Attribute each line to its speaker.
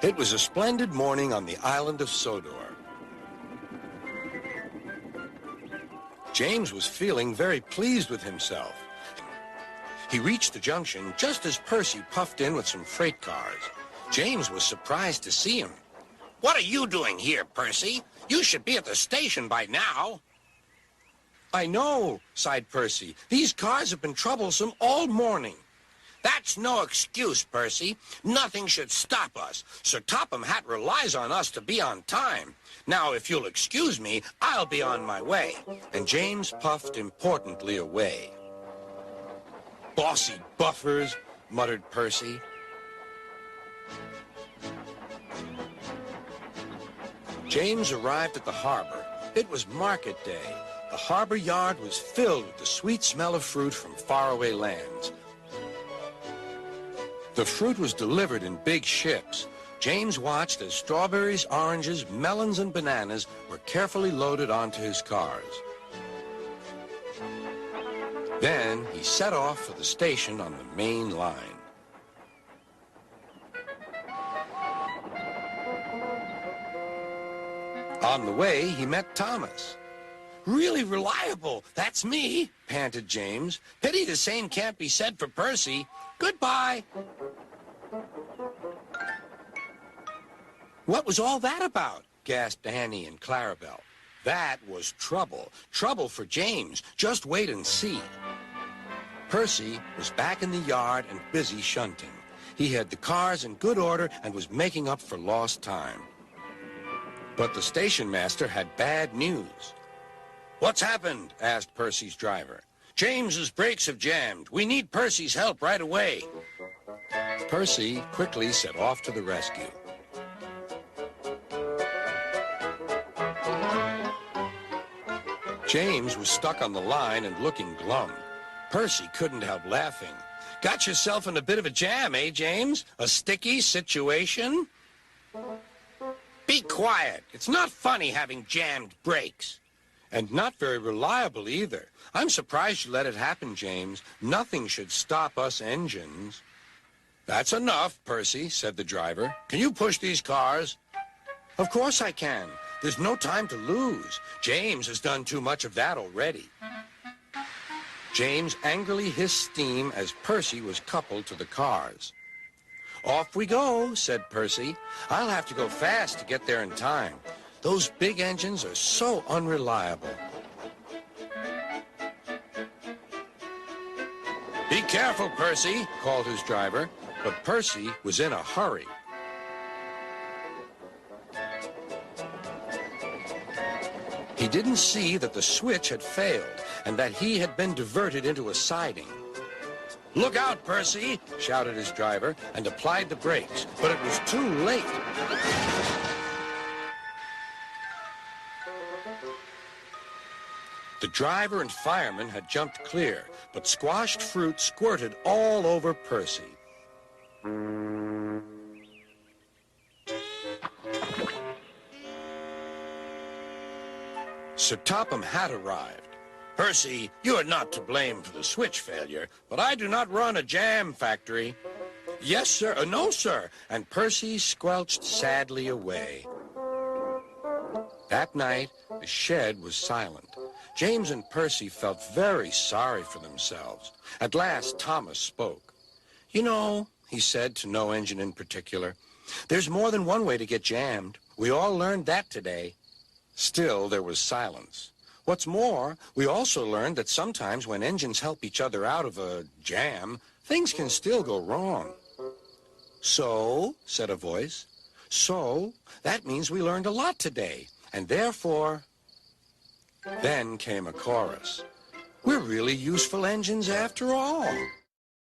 Speaker 1: It was a splendid morning on the island of Sodor. James was feeling very pleased with himself. He reached the junction just as Percy puffed in with some freight cars. James was surprised to see him.
Speaker 2: What are you doing here, Percy? You should be at the station by now.
Speaker 1: I know, sighed Percy. These cars have been troublesome all morning.
Speaker 2: That's no excuse, Percy. Nothing should stop us. Sir Topham Hatt relies on us to be on time. Now, if you'll excuse me, I'll be on my way.
Speaker 1: And James puffed importantly away. Bossy buffers, muttered Percy. James arrived at the harbor. It was market day. The harbor yard was filled with the sweet smell of fruit from faraway lands. The fruit was delivered in big ships. James watched as strawberries, oranges, melons, and bananas were carefully loaded onto his cars. Then he set off for the station on the main line. On the way, he met Thomas.
Speaker 2: Really reliable. That's me,
Speaker 1: panted James.
Speaker 2: Pity the same can't be said for Percy. Goodbye.
Speaker 1: What was all that about? Gasped Annie and Clarabelle. That was trouble. Trouble for James. Just wait and see. Percy was back in the yard and busy shunting. He had the cars in good order and was making up for lost time. But the station master had bad news.
Speaker 2: What's happened?
Speaker 1: Asked Percy's driver.
Speaker 2: James's brakes have jammed. We need Percy's help right away.
Speaker 1: Percy quickly set off to the rescue. James was stuck on the line and looking glum. Percy couldn't help laughing.
Speaker 2: Got yourself in a bit of a jam, eh, James? A sticky situation? Be quiet. It's not funny having jammed brakes.
Speaker 1: And not very reliable either. I'm surprised you let it happen, James. Nothing should stop us engines.
Speaker 2: That's enough, Percy, said the driver. Can you push these cars?
Speaker 1: Of course I can. There's no time to lose. James has done too much of that already. James angrily hissed steam as Percy was coupled to the cars. Off we go, said Percy. I'll have to go fast to get there in time. Those big engines are so unreliable.
Speaker 2: Be careful, Percy,
Speaker 1: called his driver, but Percy was in a hurry. He didn't see that the switch had failed and that he had been diverted into a siding.
Speaker 2: Look out, Percy,
Speaker 1: shouted his driver and applied the brakes, but it was too late. The driver and fireman had jumped clear, but squashed fruit squirted all over Percy. Sir Topham Hatt arrived.
Speaker 2: Percy, you are not to blame for the switch failure, but I do not run a jam factory.
Speaker 1: Yes, sir. No, sir. And Percy squelched sadly away. That night, the shed was silent. James and Percy felt very sorry for themselves. At last, Thomas spoke. You know, he said to no engine in particular, there's more than one way to get jammed. We all learned that today. Still, there was silence. What's more, we also learned that sometimes when engines help each other out of a jam, things can still go wrong. So, said a voice, so that means we learned a lot today, and therefore... Then came a chorus. We're really useful engines after all.